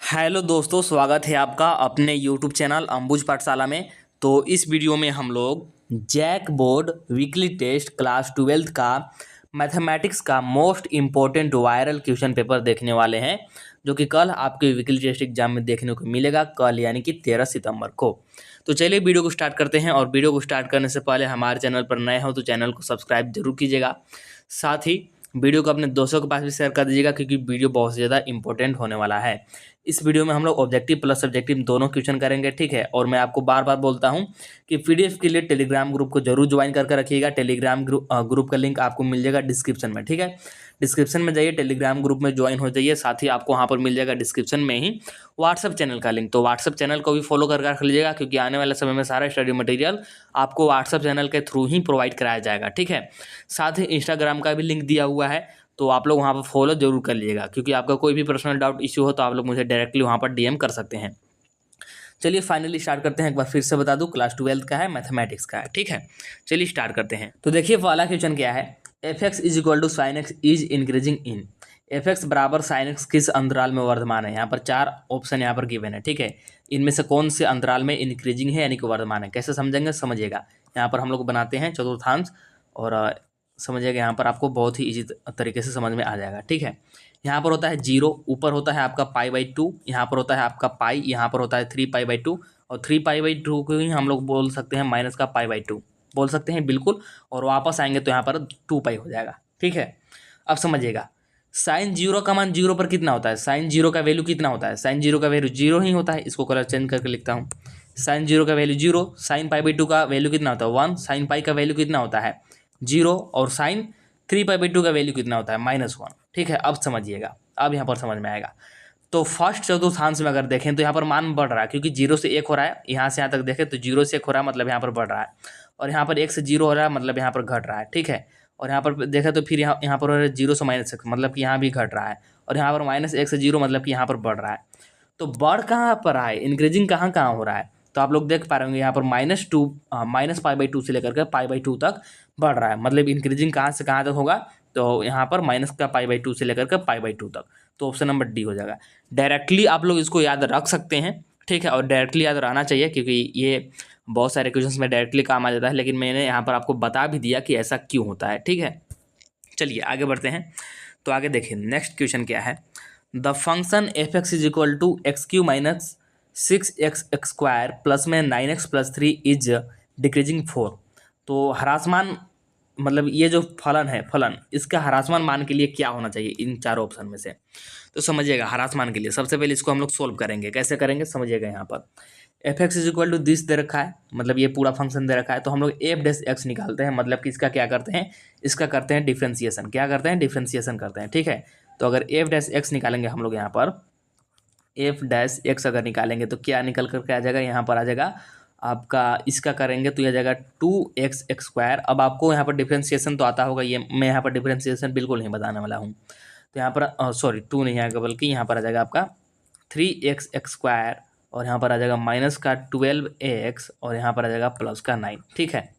Hello दोस्तों, स्वागत है आपका अपने यूट्यूब चैनल अंबुज पाठशाला में। तो इस वीडियो में हम लोग JAC board weekly test class 12th का मैथमेटिक्स का most important viral question paper देखने वाले हैं, जो कि कल आपके वीकली टेस्ट एग्जाम में देखने को मिलेगा, कल यानी कि 13 सितंबर को। तो चलिए वीडियो को स्टार्ट करते हैं। और वीडियो को स्टार्ट करने से पहले हमारे चैनल पर नए हो तो चैनल को सब्सक्राइब जरूर कीजिएगा। साथ ही वीडियो को अपने दोस्तों के पास भी शेयर कर दीजिएगा, क्योंकि वीडियो बहुत ज़्यादा इंपॉर्टेंट होने वाला है। इस वीडियो में हम लोग ऑब्जेक्टिव प्लस सब्जेक्टिव दोनों क्वेश्चन करेंगे, ठीक है। और मैं आपको बार बार बोलता हूं कि पीडीएफ के लिए टेलीग्राम ग्रुप को जरूर ज्वाइन करके रखिएगा। टेलीग्राम ग्रुप का लिंक आपको मिल जाएगा डिस्क्रिप्शन में, ठीक है। डिस्क्रिप्शन में जाइए, टेलीग्राम ग्रुप में ज्वाइन हो जाइए। साथ ही आपको वहाँ पर मिल जाएगा डिस्क्रिप्शन में ही व्हाट्सअप चैनल का लिंक। तो व्हाट्सअप चैनल को भी फॉलो करके रख लीजिएगा, क्योंकि आने वाले समय में सारा स्टडी मटेरियल आपको व्हाट्सअप चैनल के थ्रू ही प्रोवाइड कराया जाएगा, ठीक है। साथ ही इंस्टाग्राम का भी लिंक दिया हुआ है, तो आप लोग वहाँ पर फॉलो जरूर कर लीजिएगा, क्योंकि आपका कोई भी पर्सनल डाउट इश्यू हो तो आप लोग मुझे डायरेक्टली वहाँ पर डीएम कर सकते हैं। चलिए फाइनली स्टार्ट करते हैं। एक बार फिर से बता दूं, क्लास 12th का है, मैथमेटिक्स का है, ठीक है। चलिए स्टार्ट करते हैं। तो देखिए वाला क्वेश्चन क्या है, f x is equal to sine x is increasing in. F x बराबर साइन एक्स किस अंतराल में वर्धमान है। यहाँ पर चार ऑप्शन यहाँ पर गिवन है, ठीक है। इनमें से कौन से अंतराल में इंक्रीजिंग है यानी कि वर्धमान है। कैसे समझेंगे, समझिएगा। यहाँ पर हम लोग बनाते हैं चतुर्थांश, और समझिएगा यहाँ पर आपको बहुत ही इजी तरीके से समझ में आ जाएगा, ठीक है। यहाँ पर होता है 0, ऊपर होता है आपका π/2, यहाँ पर होता है आपका पाई, यहाँ पर होता है 3π/2, और 3π/2 को ही हम लोग बोल सकते हैं माइनस का π/2 बोल सकते हैं, बिल्कुल। और वापस आएंगे तो यहाँ पर 2π हो जाएगा, ठीक है। अब समझिएगा, साइन 0 का मान 0 पर कितना होता है। साइन 0 का वैल्यू कितना होता है। साइन 0 का वैल्यू 0 ही होता है। इसको कलर चेंज करके लिखता हूँ। साइन 0 का वैल्यू 0, साइन π/2 का वैल्यू कितना होता है 1, साइन पाई का वैल्यू कितना होता है 0, और साइन 3π/2 का वैल्यू कितना होता है -1, ठीक है। अब समझिएगा, अब यहाँ पर समझ में आएगा। तो फर्स्ट चतुर्थांश में अगर देखें तो यहाँ पर मान बढ़ रहा है, क्योंकि 0 से 1 हो रहा है। यहाँ से यहाँ तक देखें तो 0 से 1 हो रहा है, मतलब यहाँ पर बढ़ रहा है। और यहाँ पर 1 से 0 हो रहा है, मतलब यहाँ पर घट रहा है, ठीक है। और यहाँ पर देखें तो फिर यहाँ पर हो रहा है 0 से -1, मतलब कि यहाँ भी घट रहा है। और यहाँ पर -1 से 0, मतलब कि यहाँ पर बढ़ रहा है। तो बढ़ कहाँ पर रहा है, इंक्रीजिंग कहाँ कहाँ हो रहा है। तो आप लोग देख पा रहे होंगे यहाँ पर -π/2 से लेकर के π/2 तक बढ़ रहा है। मतलब इंक्रीजिंग कहाँ से कहाँ तक होगा, तो यहाँ पर माइनस का π/2 से लेकर के π/2 तक। तो ऑप्शन नंबर डी हो जाएगा। डायरेक्टली आप लोग इसको याद रख सकते हैं, ठीक है। और डायरेक्टली याद रहना चाहिए, क्योंकि ये बहुत सारे क्वेश्चंस में डायरेक्टली काम आ जाता है। लेकिन मैंने यहाँ पर आपको बता भी दिया कि ऐसा क्यों होता है, ठीक है। चलिए आगे बढ़ते हैं। तो आगे देखिए, नेक्स्ट क्वेश्चन क्या है। The function f x is equal to x³ minus 6x² plus में 9x+3 इज डिक्रीजिंग 4। तो ह्रासमान, मतलब ये जो फलन है, फलन, इसका ह्रासमान मान के लिए क्या होना चाहिए इन चारों ऑप्शन में से। तो समझिएगा, ह्रासमान के लिए सबसे पहले इसको हम लोग सोल्व करेंगे। कैसे करेंगे समझिएगा। यहाँ पर f x is equal to this दे रखा है, मतलब ये पूरा फंक्शन दे रखा है। तो हम लोग एफ डैश एक्स निकालते हैं, मतलब कि इसका क्या करते हैं, इसका करते हैं डिफ्रेंसिएशन। क्या करते हैं, डिफ्रेंसिएशन करते हैं, ठीक है। तो अगर एफ डैश एक्स निकालेंगे हम लोग, यहाँ पर एफ डैश एक्स अगर निकालेंगे तो क्या निकल करके आ जाएगा, यहाँ पर आ जाएगा आपका, इसका करेंगे तो यह जाएगा 2x² अब आपको यहाँ पर डिफ्रेंसिएशन तो आता होगा, ये मैं यहाँ पर डिफ्रेंसिएशन बिल्कुल नहीं बताने वाला हूँ। तो यहाँ पर सॉरी 2 नहीं आएगा, बल्कि यहाँ पर आ जाएगा आपका 3x², और यहाँ पर आ जाएगा माइनस का 12x, और यहाँ पर आ जाएगा प्लस का 9, ठीक है।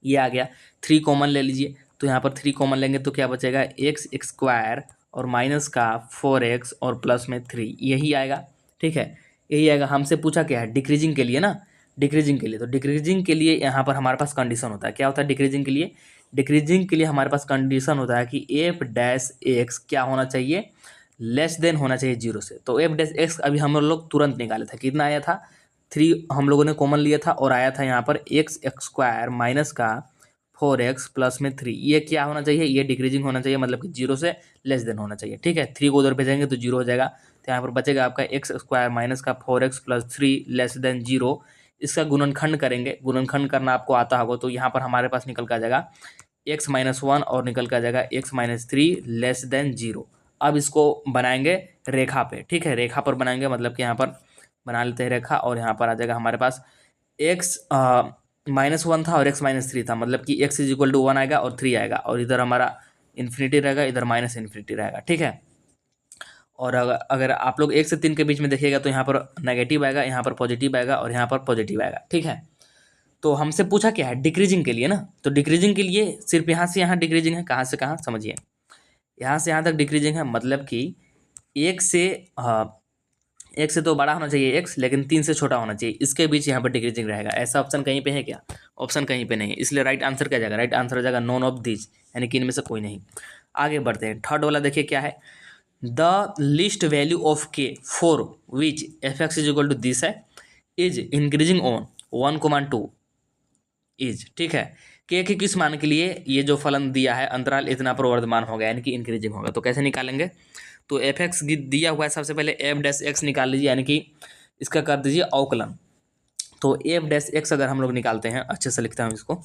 ये आ गया। 3 कॉमन ले लीजिए, तो यहाँ पर 3 कॉमन लेंगे तो क्या बचेगा, x² और माइनस का 4x और प्लस में 3, यही आएगा, ठीक है। यही आएगा। हमसे पूछा क्या है, डिक्रीजिंग के लिए ना, डिक्रीजिंग के लिए। तो डिक्रीजिंग के लिए यहाँ पर हमारे पास कंडीशन होता है। क्या होता है डिक्रीजिंग के लिए, डिक्रीजिंग के लिए हमारे पास कंडीशन होता है कि एफ डैश एक्स क्या होना चाहिए, लेस देन होना चाहिए 0 से। तो एफ डैश एक्स अभी हम लोग तुरंत निकाले थे, कितना आया था 3, हम लोगों ने कॉमन लिया था, और आया था यहाँ पर x² माइनस का 4x प्लस में 3। ये क्या होना चाहिए, ये डिक्रीजिंग होना चाहिए, मतलब कि 0 से लेस देन होना चाहिए, ठीक है। 3 को उधर भेजेंगे तो 0 हो जाएगा। तो यहाँ पर बचेगा आपका x² माइनस का 4x प्लस 3 लेस देन 0। इसका गुणनखंड करेंगे, गुणनखंड करना आपको आता होगा। तो यहाँ पर हमारे पास निकल कर आ जाएगा x-1 और निकल कर आ जाएगा x-3 लेस देन 0। अब इसको बनाएंगे रेखा पे, ठीक है। रेखा पर बनाएंगे, मतलब कि यहाँ पर बना लेते हैं रेखा, और यहाँ पर आ जाएगा हमारे पास x-1 था और x-3 था, मतलब कि x इज इक्वल टू 1 आएगा और 3 आएगा, और इधर हमारा इन्फिनिटी रहेगा, इधर माइनस इन्फिनिटी रहेगा, ठीक है। और अगर आप लोग 1 से 3 के बीच में देखिएगा तो यहाँ पर नेगेटिव आएगा, यहाँ पर पॉजिटिव आएगा, और यहाँ पर पॉजिटिव आएगा, ठीक है। तो हमसे पूछा क्या है, डिक्रीजिंग के लिए ना। तो डिक्रीजिंग के लिए सिर्फ यहाँ से यहाँ डिक्रीजिंग है, कहाँ से कहाँ समझिए। यहाँ से यहाँ तक डिक्रीजिंग है, मतलब कि 1 से 1 से तो बड़ा होना चाहिए x, लेकिन 3 से छोटा होना चाहिए, इसके बीच यहाँ पर डिक्रीजिंग रहेगा। ऐसा ऑप्शन कहीं पे है क्या? ऑप्शन कहीं पे नहीं है, इसलिए राइट आंसर क्या जाएगा? राइट आंसर हो जाएगा नॉन ऑफ दिस, यानी कि इनमें से कोई नहीं। आगे बढ़ते हैं, थर्ड वाला देखिए क्या है। The list value of k for which f x is equal to this है इज इंक्रीजिंग ऑन 1,2 इज, ठीक है। के किस मान के लिए ये जो फलन दिया है अंतराल इतना पर वर्धमान होगा, यानी कि इंक्रीजिंग होगा। तो कैसे निकालेंगे? तो एफ एक्स दिया हुआ है, सबसे पहले एफ डैश एक्स निकाल लीजिए, यानी कि इसका कर दीजिए अवकलन। तो एफ डैश एक्स अगर हम लोग निकालते हैं, अच्छे से लिखता हूँ इसको,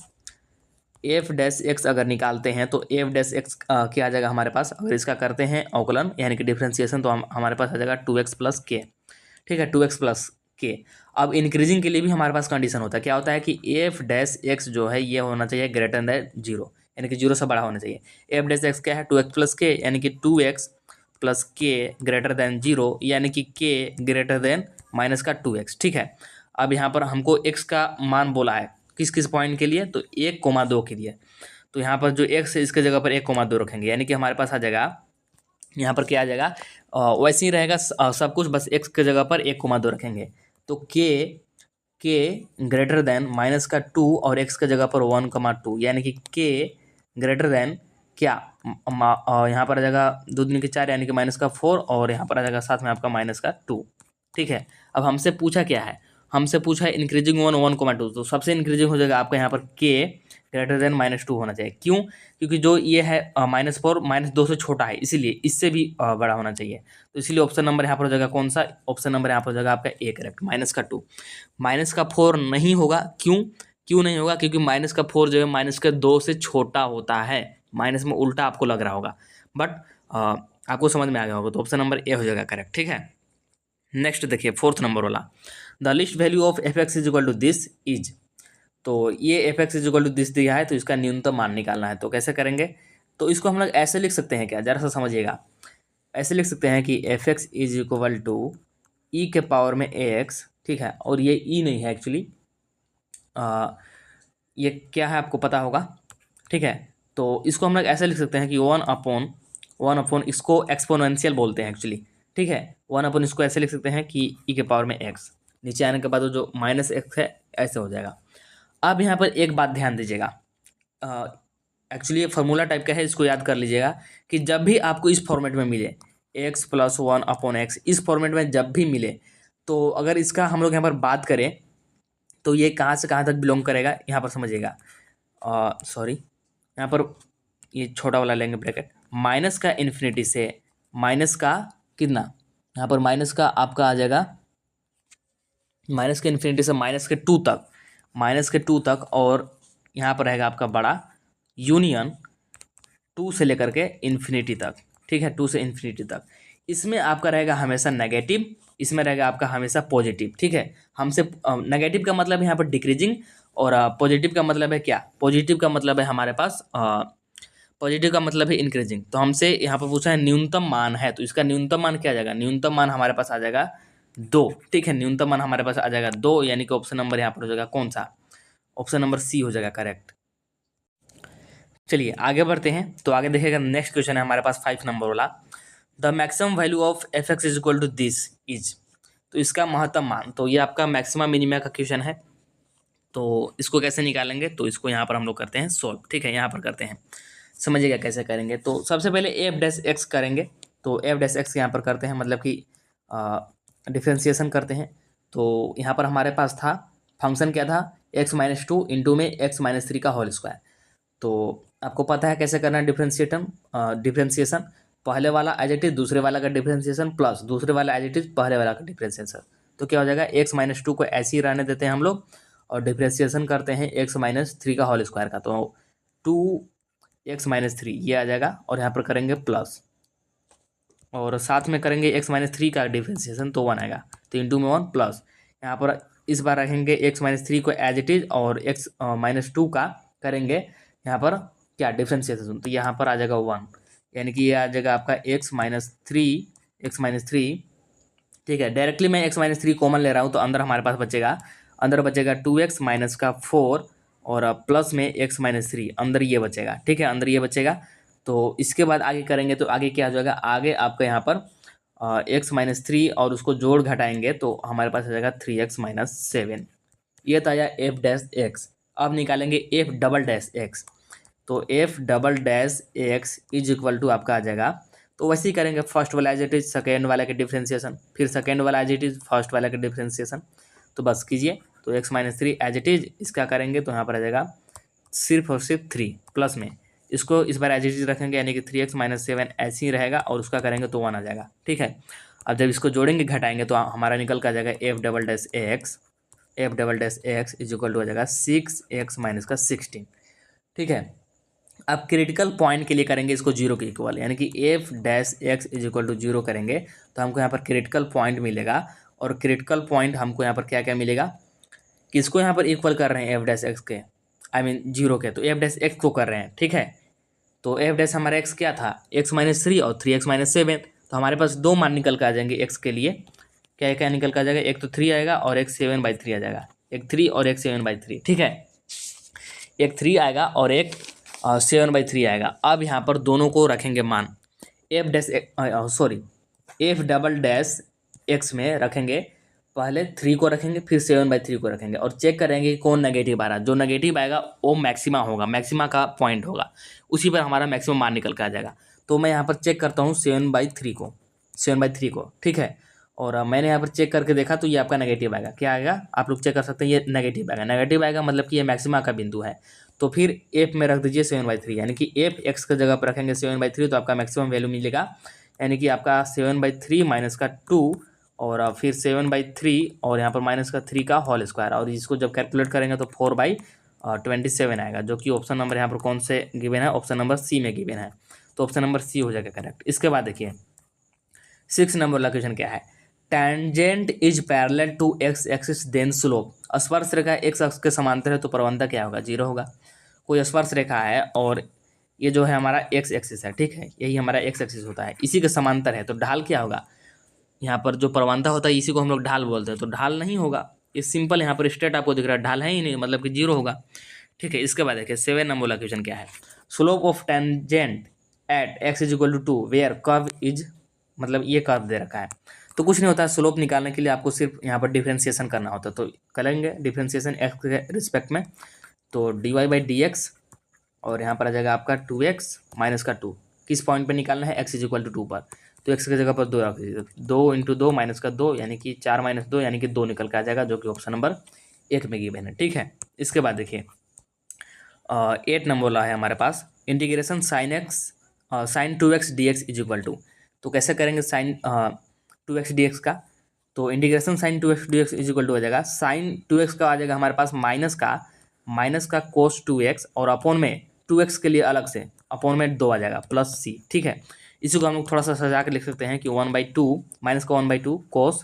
एफ डैश एक्स अगर निकालते हैं तो एफ डैश एक्स क्या आ जाएगा हमारे पास? अगर इसका करते हैं अवकलन यानी कि डिफ्रेंसिएशन, तो हमारे पास आ जाएगा 2x प्लस के, ठीक है, 2x प्लस के। अब इंक्रीजिंग के लिए भी हमारे पास कंडीशन होता है, क्या होता है कि एफ डैश एक्स जो है ये होना चाहिए ग्रेटर दैन 0, यानी कि 0 से बड़ा होना चाहिए। एफ डैश एक्स क्या है? 2x प्लस के, यानी कि 2x प्लस के ग्रेटर दैन 0, यानी कि के ग्रेटर देन माइनस का 2x, ठीक है। अब यहाँ पर हमको x का मान बोला है, किस किस पॉइंट के लिए? तो 1,2 के लिए। तो यहाँ पर जो x है इसके जगह पर 1,2 रखेंगे, यानी कि हमारे पास आ जाएगा यहाँ पर क्या आ जाएगा? वैसे ही रहेगा सब कुछ, बस x के जगह पर 1,2 रखेंगे। तो के ग्रेटर देन माइनस का 2 और x के जगह पर 1,2, यानी कि के ग्रेटर देन क्या? यहाँ पर आ जाएगा 2 दूनी के 4, यानी कि माइनस का 4, और यहाँ पर आ जाएगा साथ में आपका माइनस का 2, ठीक है। अब हमसे पूछा क्या है? हमसे पूछा है इंक्रीजिंग 1,2, तो सबसे इंक्रीजिंग हो जाएगा आपका यहाँ पर के ग्रेटर देन -2 होना चाहिए। क्यों? क्योंकि जो ये है -4 -2 से छोटा है, इसीलिए इससे भी बड़ा होना चाहिए। तो इसीलिए ऑप्शन नंबर यहाँ पर हो जाएगा कौन सा? ऑप्शन नंबर यहाँ पर हो जाएगा आपका ए करेक्ट, -2। -4 नहीं होगा, क्यों नहीं होगा? क्योंकि -4 जो है -2 से छोटा होता है। माइनस में उल्टा आपको लग रहा होगा, बट आपको समझ में आ गया होगा, तो ऑप्शन नंबर ए हो जाएगा करेक्ट, ठीक है। नेक्स्ट देखिए फोर्थ नंबर वाला, the list value of f x is equal to this is. तो ये f x is equal to this दिया है, तो इसका न्यूनतम मान निकालना है। तो कैसे करेंगे? तो इसको हम लोग ऐसे लिख सकते हैं क्या? जरा सा समझिएगा, ऐसे लिख सकते हैं कि F x is equal to E के पावर में ए एक्स, ठीक है। और ये ई नहीं है एक्चुअली, ये क्या है आपको पता होगा, ठीक है। तो इसको हम लोग ऐसे लिख सकते हैं कि 1 अपॉन इसको एक्सपोनेंशियल बोलते हैं एक्चुअली, ठीक है। 1 अपॉन इसको ऐसे लिख सकते हैं कि ई के पावर में एक्स, नीचे आने के बाद जो -x है ऐसे हो जाएगा। अब यहाँ पर एक बात ध्यान दीजिएगा, एक्चुअली ये फार्मूला टाइप का है, इसको याद कर लीजिएगा कि जब भी आपको इस फॉर्मेट में मिले x + 1/x, इस फॉर्मेट में जब भी मिले, तो अगर इसका हम लोग यहाँ पर बात करें तो ये कहाँ से कहाँ तक बिलोंग करेगा, यहाँ पर समझिएगा। सॉरी, यहाँ पर ये छोटा वाला लेंगे ब्रैकेट, माइनस का इन्फिनिटी से माइनस का कितना, यहाँ पर माइनस का आपका आ जाएगा माइनस के इन्फिनिटी से माइनस के 2 तक, और यहाँ पर रहेगा आपका बड़ा यूनियन 2 से लेकर के इन्फिनिटी तक, ठीक है, 2 से इन्फिनिटी तक। इसमें आपका रहेगा हमेशा नेगेटिव, इसमें रहेगा आपका हमेशा पॉजिटिव, ठीक है। हमसे नेगेटिव का मतलब है यहाँ पर डिक्रीजिंग, और पॉजिटिव का मतलब है क्या? पॉजिटिव का मतलब है हमारे पास पॉजिटिव का मतलब है इंक्रीजिंग। तो हमसे यहाँ पर पूछा है न्यूनतम मान है, तो इसका न्यूनतम मान क्या आ जाएगा? न्यूनतम मान हमारे पास आ जाएगा 2, ठीक है। न्यूनतम मान हमारे पास आ जाएगा 2, यानी कि ऑप्शन नंबर यहाँ पर हो जाएगा कौन सा? ऑप्शन नंबर सी हो जाएगा करेक्ट। चलिए आगे बढ़ते हैं, तो आगे देखिएगा नेक्स्ट क्वेश्चन है हमारे पास 5 नंबर वाला, the maximum value of f x is equal to this is. तो इसका महत्तम मान, तो ये आपका मैक्सिमा मिनिमा का क्वेश्चन है। तो इसको कैसे निकालेंगे? तो इसको यहाँ पर हम लोग करते हैं सॉल्व, ठीक है, यहाँ पर करते हैं, समझिएगा कैसे करेंगे। तो सबसे पहले एफ डैश एक्स करेंगे, तो एफ डैश एक्स यहाँ पर करते हैं, मतलब कि डिफ्रेंसिएशन करते हैं। तो यहाँ पर हमारे पास था फंक्शन क्या था? x-2 इंटू में x-3 का होल स्क्वायर। तो आपको पता है कैसे करना है डिफ्रेंसिएशन, पहले वाला एज इट इज दूसरे वाला का डिफ्रेंसिएशन प्लस दूसरे वाला एज इट इज पहले वाला का डिफ्रेंसिएशन। तो क्या हो जाएगा? x-2 को ऐसे ही रहने देते हैं हम लोग, और डिफ्रेंसिएशन करते हैं x-3 का होल स्क्वायर का, तो 2x-3 ये आ जाएगा, और यहाँ पर करेंगे प्लस, और साथ में करेंगे x-3 का डिफ्रेंसिएशन, तो 1 आएगा, तो इंटू में 1 प्लस, यहाँ पर इस बार रखेंगे x-3 को एज इट इज, और x-2 का करेंगे यहाँ पर क्या डिफ्रेंसिएशन, तो यहाँ पर आ जाएगा 1, यानी कि ये आ जाएगा आपका x-3, ठीक है। डायरेक्टली मैं x-3 कॉमन ले रहा हूँ, तो अंदर हमारे पास अंदर बचेगा 2x माइनस का 4, और प्लस में x-3 अंदर ये बचेगा, ठीक है, अंदर ये बचेगा। तो इसके बाद आगे करेंगे, तो आगे क्या हो जाएगा? आगे आपका यहाँ पर एक्स माइनस थ्री और उसको जोड़ घटाएंगे तो हमारे पास आ जाएगा 3x-7। ये था या एफ डैश एक्स। अब निकालेंगे एफ डबल डैश एक्स। तो f double dash x is equal to आपका आ जाएगा, तो वैसे ही करेंगे, फर्स्ट वाला एज इट इज सेकेंड वाला के डिफ्रेंसिएशन, फिर सेकेंड वाला एज इट इज फर्स्ट वाला के डिफ्रेंसिएशन। तो बस कीजिए, तो x minus three as it is, इसका करेंगे तो यहाँ पर आ जाएगा सिर्फ और सिर्फ 3 प्लस में इसको इस बार एज इट इज रखेंगे, यानी कि 3x-7 ऐसे ही रहेगा, और उसका करेंगे तो 1 आ जाएगा। ठीक है, अब जब इसको जोड़ेंगे घटाएंगे तो हमारा निकल कर आ जाएगा F double dash x is equal to आ जाएगा 6x-16। ठीक है, अब क्रिटिकल पॉइंट के लिए करेंगे इसको जीरो के इक्वल, यानी कि f dash x is equal to zero करेंगे तो हमको यहाँ पर क्रिटिकल पॉइंट मिलेगा। और क्रिटिकल पॉइंट हमको यहाँ पर क्या क्या मिलेगा, किसको यहाँ पर इक्वल कर रहे हैं, एफ डैश एक्स के, आई मीन जीरो के, तो एफ डैश एक्स को कर रहे हैं। ठीक है, तो एफ डैश हमारा एक्स क्या था, x-3 और 3x-7, तो हमारे पास दो मान निकल कर आ जाएंगे एक्स के लिए। क्या क्या निकल कर आ जाएगा, एक तो 3 आएगा और एक 7/3 आ जाएगा, एक 3 और एक 7/3। ठीक है, एक 3 आएगा और एक 7/3 आएगा। अब यहाँ पर दोनों को रखेंगे मान, एफ डबल डैश एक्स में रखेंगे, पहले 3 को रखेंगे फिर 7/3 को रखेंगे और चेक करेंगे कि कौन नेगेटिव आ रहा है। जो नेगेटिव आएगा वो मैक्सिमा होगा, मैक्सिमा का पॉइंट होगा, उसी पर हमारा मैक्सिमम मान निकल के आ जाएगा। तो मैं यहाँ पर चेक करता हूँ 7/3 को। ठीक है, और मैंने यहाँ पर चेक करके देखा तो ये आपका नेगेटिव आएगा। क्या आएगा, आप लोग चेक कर सकते हैं, ये नेगेटिव आएगा। नेगेटिव आएगा मतलब कि ये मैक्सिमा का बिंदु है। तो फिर एफ में रख दीजिए 7/3, यानी कि एफ एक्स की जगह पर रखेंगे 7/3 तो आपका मैक्सिमम वैल्यू मिलेगा, यानी कि आपका 7/3 माइनस का 2 और फिर 7/3 और यहाँ पर माइनस का 3 का होल स्क्वायर, और इसको जब कैलकुलेट करेंगे तो 4/27 आएगा, जो कि ऑप्शन नंबर यहाँ पर कौन से गिवन है, ऑप्शन नंबर सी में गिवन है। तो ऑप्शन नंबर सी हो जाएगा करेक्ट। इसके बाद देखिए 6 नंबर वाला क्वेश्चन क्या है, tangent is parallel to x axis then slope. स्पर्श रेखा एक्स अक्ष के समांतर है तो प्रवणता क्या होगा, 0 होगा। कोई स्पर्श रेखा है और ये जो है हमारा एक्स एक्सिस है, ठीक है, यही हमारा एक्स एक्सिस होता है, इसी के समांतर है, तो ढाल क्या होगा, यहाँ पर जो प्रवणता होता है इसी को हम लोग ढाल बोलते हैं, तो ढाल नहीं होगा। ये सिंपल यहाँ पर स्ट्रेट आपको दिख रहा है, ढाल है ही नहीं, मतलब कि 0 होगा। ठीक है, इसके बाद देखिए 7 नंबर वाला क्वेश्चन क्या है, slope of tangent at x is equal to 2 where curve is, मतलब ये कर्व दे रखा है। तो कुछ नहीं होता है, स्लोप निकालने के लिए आपको सिर्फ यहाँ पर डिफ्रेंसिएशन करना होता है, तो करेंगे डिफ्रेंसिएशन एक्स के रिस्पेक्ट में, तो dy/dx और यहाँ पर आ जाएगा आपका 2x माइनस का 2, किस पॉइंट पे निकालना है, x इज इक्वल टू 2 पर, तो x की जगह पर 2 रख दीजिए, 2 × 2 माइनस का 2 यानी कि 4 - 2 यानी कि 2 निकल के आ जाएगा, जो कि ऑप्शन नंबर 1 में गिवन है। ठीक है, इसके बाद देखिए 8 नंबर वाला है हमारे पास, integration sin 2x dx is equal to, तो कैसे करेंगे sin 2x dx का, तो integration sin 2x dx is equal to हो जाएगा, sin 2x का आ जाएगा हमारे पास माइनस का cos 2x और अपॉन में 2x के लिए अलग से अपॉन में 2 आ जाएगा प्लस c। ठीक है, इसी को हम लोग थोड़ा सा सजा के लिख सकते हैं कि 1/2 माइनस का 1/2 cos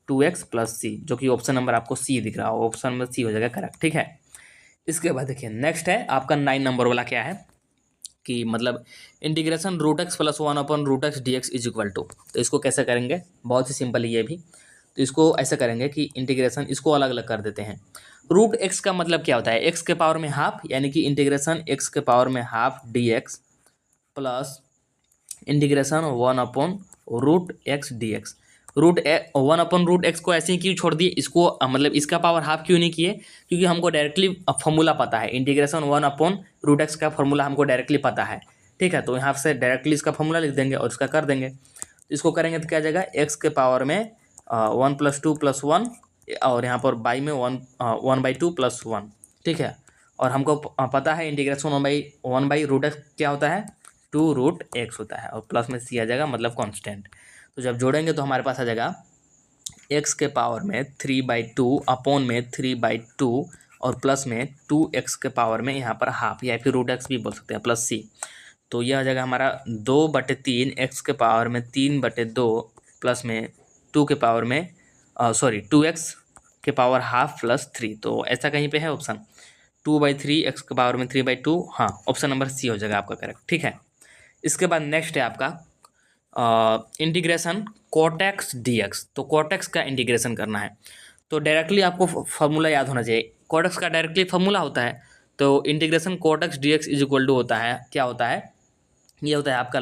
2x प्लस c, जो कि ऑप्शन नंबर आपको सी दिख रहा हो, ऑप्शन नंबर सी हो जाएगा करेक्ट। ठीक है, इसके बाद देखिए नेक्स्ट है आपका 9 नंबर वाला क्या है कि मतलब integration √x + 1/√x dx is equal to, तो इसको कैसे करेंगे, बहुत ही सिंपल ये भी, तो इसको ऐसे करेंगे कि इंटीग्रेशन इसको अलग अलग कर देते हैं। √x का मतलब क्या होता है, x के पावर में हाफ, यानी कि इंटीग्रेशन x के पावर में half dx plus integration 1/√x dx। 1/√x को ऐसे ही क्यों छोड़ दिए, इसको मतलब इसका पावर हाफ क्यों नहीं किए, क्योंकि हमको डायरेक्टली फॉर्मूला पता है, इंटीग्रेशन 1/√x का फॉर्मूला हमको डायरेक्टली पता है। ठीक है, तो यहाँ से डायरेक्टली इसका फॉर्मूला लिख देंगे और इसका कर देंगे, इसको करेंगे तो क्या आ जाएगा, x के पावर में 1 + 2 + 1 और यहाँ पर बाई में 1/2 + 1। ठीक है, और हमको पता है इंटीग्रेशन 1/√x क्या होता है, 2√x होता है, और प्लस में c आ जाएगा, मतलब कांस्टेंट। तो जब जोड़ेंगे तो हमारे पास आ जाएगा x के पावर में 3/2 अपॉन में 3/2 और प्लस में 2x के पावर में यहाँ पर हाफ, या फिर √x भी बोल सकते हैं, प्लस c। तो यह आ जाएगा हमारा 2/3 x के पावर में 3/2 प्लस में 2 के पावर में 2x के पावर हाफ प्लस 3। तो ऐसा कहीं पे है ऑप्शन 2/3 x के पावर में 3/2, हाँ ऑप्शन नंबर सी हो जाएगा आपका करेक्ट। ठीक है, इसके बाद नेक्स्ट है आपका इंटीग्रेशन कोटेक्स dx, तो कोटेक्स का इंटीग्रेशन करना है, तो डायरेक्टली आपको फॉर्मूला याद होना चाहिए, कोटेक्स का डायरेक्टली फॉर्मूला होता है, तो integration cot x dx is equal to होता है, क्या होता है, ये होता है आपका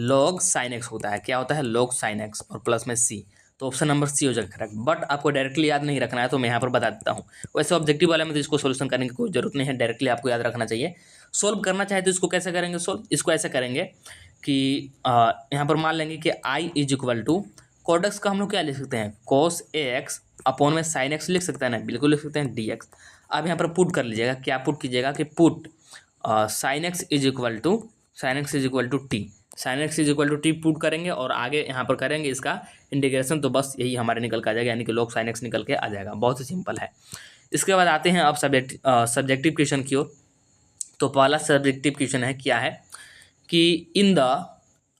log sin x होता है। क्या होता है? log sin x और प्लस में c, तो ऑप्शन नंबर सी हो जाएगा करेक्ट। बट आपको डायरेक्टली याद नहीं रखना है, तो मैं यहाँ पर बता देता हूँ। वैसे ऑब्जेक्टिव वाले में तो इसको सोल्यूशन करने की कोई जरूरत नहीं है, डायरेक्टली आपको याद रखना चाहिए। सोल्व करना चाहे तो इसको कैसे करेंगे सोल्व? इसको ऐसे करेंगे कि यहाँ पर मान लेंगे कि i is equal to cos x का हम लोग क्या लिख सकते हैं? cos ax अपॉन में sin x लिख सकते हैं ना, बिल्कुल लिख सकते हैं dx। अब यहाँ पर पुट कर लीजिएगा, क्या पुट कीजिएगा कि put sin x is equal to T, sin x is equal to T put करेंगे और आगे यहाँ पर करेंगे इसका इंटीग्रेशन, तो बस यही हमारे निकल के आ जाएगा, यानी कि log sin x निकल के आ जाएगा। बहुत ही सिंपल है। इसके बाद आते हैं अब सब्जेक्टिव क्वेश्चन की ओर। तो पहला सब्जेक्टिव क्वेश्चन है, क्या है कि इन द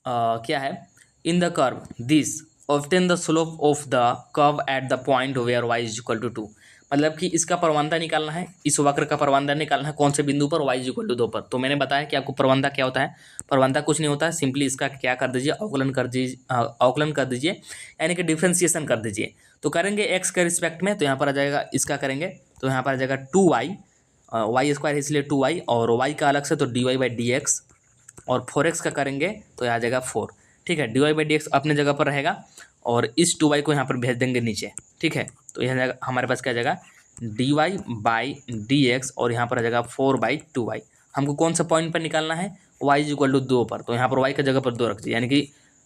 क्या है, in the curve this obtain the slope of the curve at the point where y is equal to 2। मतलब कि इसका परवंदा निकालना है, इस वक्र का परवंदा निकालना है, कौन से बिंदु पर? y इज इक्वल टू 2 पर। तो मैंने बताया कि आपको परवंदा क्या होता है। परवंदा कुछ नहीं होता है, सिंपली इसका क्या कर दीजिए, अवकलन कर दीजिए, यानी कि डिफ्रेंसिएशन कर दीजिए। तो करेंगे x के रिस्पेक्ट में, तो यहाँ पर आ जाएगा इसका करेंगे, तो यहाँ पर आ जाएगा 2y, वाई स्क्वायर इसलिए 2y, और y का अलग से तो dy/dx, और 4x का करेंगे तो आ जाएगा 4। ठीक है, dy/dx अपने जगह पर रहेगा और इस 2y को यहाँ पर भेज देंगे नीचे। ठीक है, तो यह हमारे पास क्या जाएगा dy/dx, और यहाँ पर आ जाएगा 4/2y। हमको कौन सा पॉइंट पर निकालना है? y इज इक्वल टू 2 पर। तो यहाँ पर y की जगह पर 2 रख दीजिए, यानी कि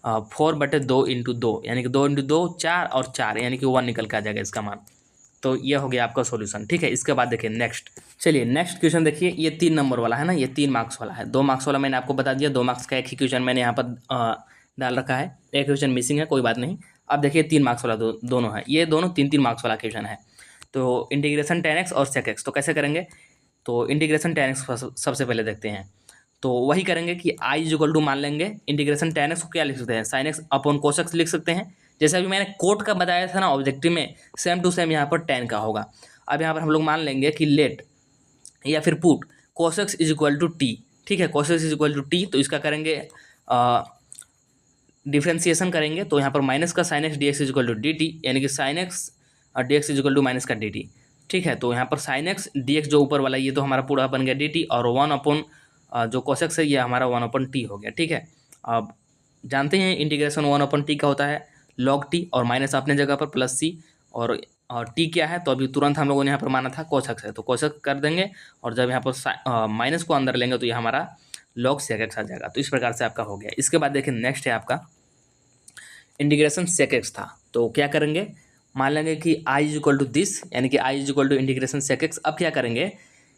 4/2 इंटू 2, यानी कि 2 इंटू 2 4, और 4 यानी कि 1 निकल के आ जाएगा इसका मान। तो ये हो गया आपका सॉल्यूशन। ठीक है, इसके बाद देखिए नेक्स्ट, चलिए नेक्स्ट क्वेश्चन देखिए। ये 3 नंबर वाला है ना, ये 3 मार्क्स वाला है। 2 मार्क्स वाला मैंने आपको बता दिया, 2 मार्क्स का एक ही क्वेश्चन मैंने यहाँ पर डाल रखा है, एक क्वेश्चन मिसिंग है, कोई बात नहीं। अब देखिए 3 मार्क्स वाला दोनों है, ये दोनों 3-3 मार्क्स वाला क्वेश्चन है। तो इंटीग्रेशन tan x और sec x, तो कैसे करेंगे? तो इंटीग्रेशन tan x सबसे पहले देखते हैं। तो वही करेंगे कि i इज इक्वल टू मान लेंगे इंटीग्रेशन tan x को क्या लिख सकते हैं? sin x upon cos x लिख सकते हैं। जैसे अभी मैंने कोट का बताया था ना ऑब्जेक्टिव में, सेम टू सेम यहाँ पर tan का होगा। अब यहाँ पर हम लोग मान लेंगे कि लेट या फिर put cos x is equal to T. ठीक है, cos x is equal to T, तो इसका करेंगे डिफ्रेंसिएशन करेंगे, तो यहाँ पर माइनस का sin x dx is equal to D T, यानी कि sin x dx is equal to minus का डी टी। ठीक है, तो यहाँ पर sin x dx जो ऊपर वाला ये तो हमारा पूरा बन गया डी टी, और 1 अपॉन जो cos x है ये हमारा 1 अपॉन टी हो गया। ठीक है, अब जानते हैं इंटीग्रेशन 1 अपॉन टी का होता है log टी, और माइनस अपने जगह पर प्लस सी, और टी क्या है? तो अभी तुरंत हम लोगों ने यहाँ पर माना था cos x है, तो cos x कर देंगे, और जब यहाँ पर माइनस को अंदर लेंगे तो ये हमारा log sec x आ जाएगा। तो इस प्रकार से आपका हो गया। इसके बाद देखिए नेक्स्ट है आपका इंटीग्रेशन sec x था, तो क्या करेंगे? मान लेंगे कि i is equal to this, यानी कि i is equal to integration sec x। अब क्या करेंगे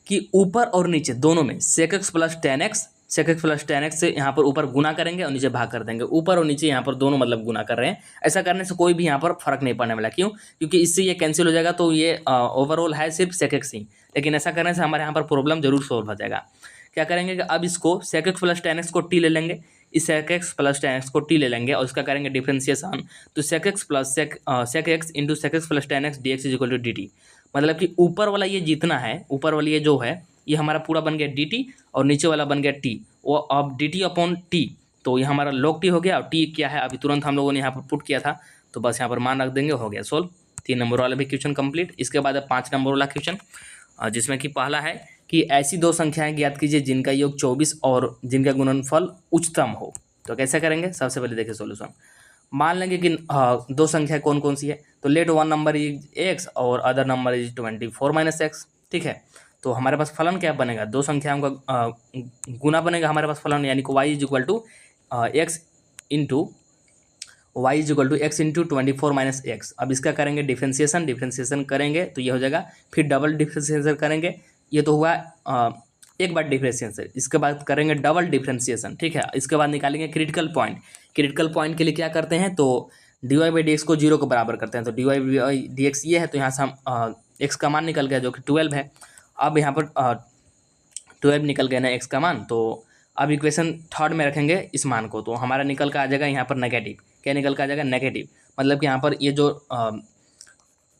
कि ऊपर और नीचे दोनों में sec x plus tan x से यहाँ पर ऊपर गुना करेंगे और नीचे भाग कर देंगे। ऊपर और नीचे यहाँ पर दोनों मतलब गुना कर रहे हैं। ऐसा करने से कोई भी यहाँ पर फर्क नहीं पड़ने वाला। क्यों? क्योंकि इससे ये कैंसिल हो जाएगा, तो ये ओवरऑल है सिर्फ sec x ही, लेकिन ऐसा करने से हमारे यहाँ पर प्रॉब्लम जरूर सॉल्व हो जाएगा। क्या करेंगे कि अब इसको sec x plus tan x को t ले लेंगे, इस sec x plus tan x को t ले लेंगे, और इसका करेंगे डिफ्रेंसिएशन, तो sec x plus sec x into sec x plus tan x dx is equal to D T. मतलब कि ऊपर वाला ये जितना है, ऊपर वाली ये जो है ये हमारा पूरा बन गया डी टी, और नीचे वाला बन गया टी, वो अब डी टी अपॉन टी, तो ये हमारा log टी हो गया। और टी क्या है अभी तुरंत हम लोगों ने यहाँ पर पुट किया था, तो बस यहाँ पर मान रख देंगे, हो गया सोल्व। 3 नंबर वाला भी क्वेश्चन कंप्लीट। इसके बाद 5 नंबर वाला क्वेश्चन, जिसमें कि पहला है कि ऐसी 2 संख्याएं ज्ञात कीजिए जिनका योग 24 और जिनका गुणनफल उच्चतम हो। तो कैसे करेंगे? सबसे पहले देखिए सॉल्यूशन। मान लेंगे कि 2 संख्या कौन कौन सी है, तो लेट 1 नंबर इज x और other number is 24 minus x. ठीक है, तो हमारे पास फलन क्या बनेगा? 2 संख्याओं का गुना बनेगा हमारे पास फलन, यानी कि y is equal to x into y is equal to x into 24 minus x. अब इसका करेंगे डिफ्रेंसिएशन करेंगे तो ये हो जाएगा, फिर डबल डिफ्रेंसिएशन करेंगे, ये तो हुआ एक बार डिफ्रेंसिएशन, इसके बाद करेंगे डबल डिफ्रेंसिएशन। ठीक है, इसके बाद निकालेंगे क्रिटिकल पॉइंट। क्रिटिकल पॉइंट के लिए क्या करते हैं? तो dy/dx को 0 के बराबर करते हैं, तो dy/dx ये है, तो यहाँ से हम x का मान निकल गया जो कि 12 है। अब यहाँ पर 12 निकल गया ना x का मान, तो अब इक्वेशन 3 में रखेंगे इस मान को, तो हमारा निकल का आ जाएगा यहाँ पर नेगेटिव। क्या निकल का आ जाएगा? नेगेटिव। मतलब कि यहाँ पर ये जो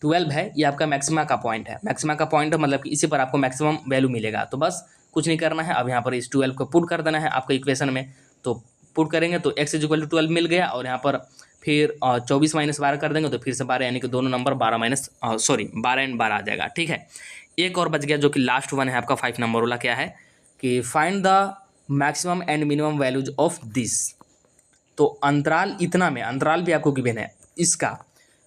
12 है ये आपका मैक्सिमा का पॉइंट है। मैक्सिमा का पॉइंट है मतलब कि इसी पर आपको मैक्सिमम वैल्यू मिलेगा। तो बस कुछ नहीं करना है, अब यहाँ पर इस 12 को पुट कर देना है आपको इक्वेशन में। तो पुट करेंगे तो x इज इक्वल टू 12 मिल गया, और यहाँ पर फिर 24 माइनस 12 कर देंगे तो फिर से 12, यानी कि दोनों नंबर 12 एंड 12 आ जाएगा। ठीक है, एक और बच गया जो कि लास्ट वन है आपका 5 नंबर वाला। क्या है कि find the maximum and minimum values of this. तो अंतराल इतना में, अंतराल भी आपको गिवन है इसका,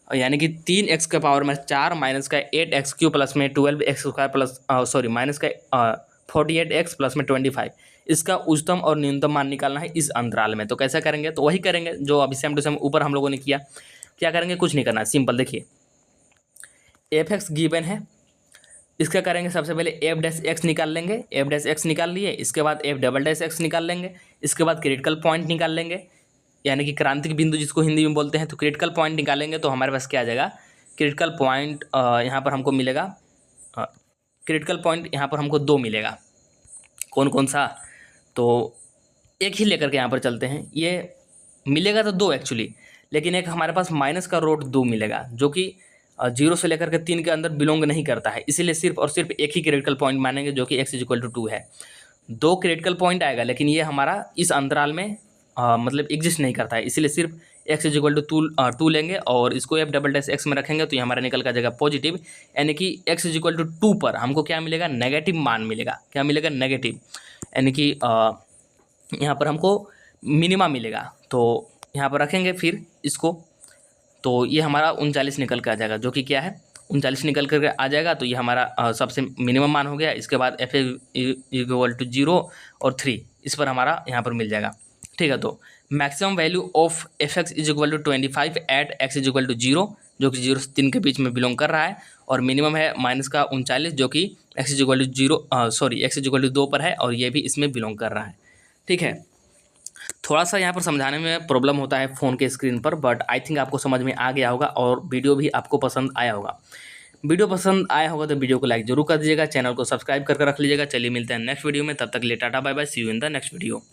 यानी कि 3x के पावर में 4 माइनस का 8x³ प्लस में 12x² प्लस माइनस का 48x प्लस में 25, इसका उच्चतम और न्यूनतम मान निकालना है इस अंतराल में। तो कैसे करेंगे, तो वही करेंगे जो अभी सेम टू सेम ऊपर हम लोगों ने किया। क्या करेंगे, कुछ नहीं करना, सिंपल देखिए f(x) गिवन है, इसका करेंगे सबसे पहले f'(x) निकाल लेंगे, f'(x) निकाल लिए, इसके बाद f'(x) निकाल लेंगे, इसके बाद क्रिटिकल पॉइंट निकाल लेंगे, यानी कि क्रांतिक बिंदु जिसको हिंदी में बोलते हैं। तो क्रिटिकल पॉइंट निकालेंगे तो हमारे पास क्या आ जाएगा, क्रिटिकल पॉइंट यहाँ पर हमको मिलेगा, क्रिटिकल पॉइंट यहाँ पर हमको 2 मिलेगा। कौन कौन सा, तो एक ही लेकर के यहाँ पर चलते हैं, ये मिलेगा तो 2 एक्चुअली, लेकिन एक हमारे पास माइनस का रूट 2 मिलेगा जो कि 0 से लेकर के 3 के अंदर बिलोंग नहीं करता है, इसीलिए सिर्फ और सिर्फ एक ही क्रिटिकल पॉइंट मानेंगे जो कि x=2 है। 2 क्रिटिकल पॉइंट आएगा, लेकिन ये हमारा इस अंतराल में मतलब एग्जिस्ट नहीं करता है, इसीलिए सिर्फ x=2 लेंगे और इसको f'(x) में रखेंगे तो ये हमारा निकल का जाएगा पॉजिटिव, यानी कि x=2 पर हमको क्या मिलेगा, नेगेटिव मान मिलेगा। क्या मिलेगा, नेगेटिव, यानी कि यहाँ पर हमको मिनिमा मिलेगा। तो यहाँ पर रखेंगे फिर इसको, तो ये हमारा 39 निकल के आ जाएगा, जो कि क्या है 39 निकल कर आ जाएगा। तो ये हमारा सबसे मिनिमम मान हो गया। इसके बाद f=0 और 3 इस पर हमारा यहाँ पर मिल जाएगा, ठीक है। तो maximum value of f(x)=25 eight x=0, जो कि 0 से 3 के बीच में बिलोंग कर रहा है, और मिनिमम है -39 जो कि x=2 पर है और ये भी इसमें बिलोंग कर रहा है, ठीक है। थोड़ा सा यहाँ पर समझाने में प्रॉब्लम होता है फ़ोन के स्क्रीन पर, बट आई थिंक आपको समझ में आ गया होगा और वीडियो भी आपको पसंद आया होगा। वीडियो पसंद आया होगा तो वीडियो को लाइक जरूर कर दीजिएगा, चैनल को सब्सक्राइब करके रख लीजिएगा। चलिए मिलते हैं नेक्स्ट वीडियो में, तब तक के लिए tata bye bye, see you in the next video.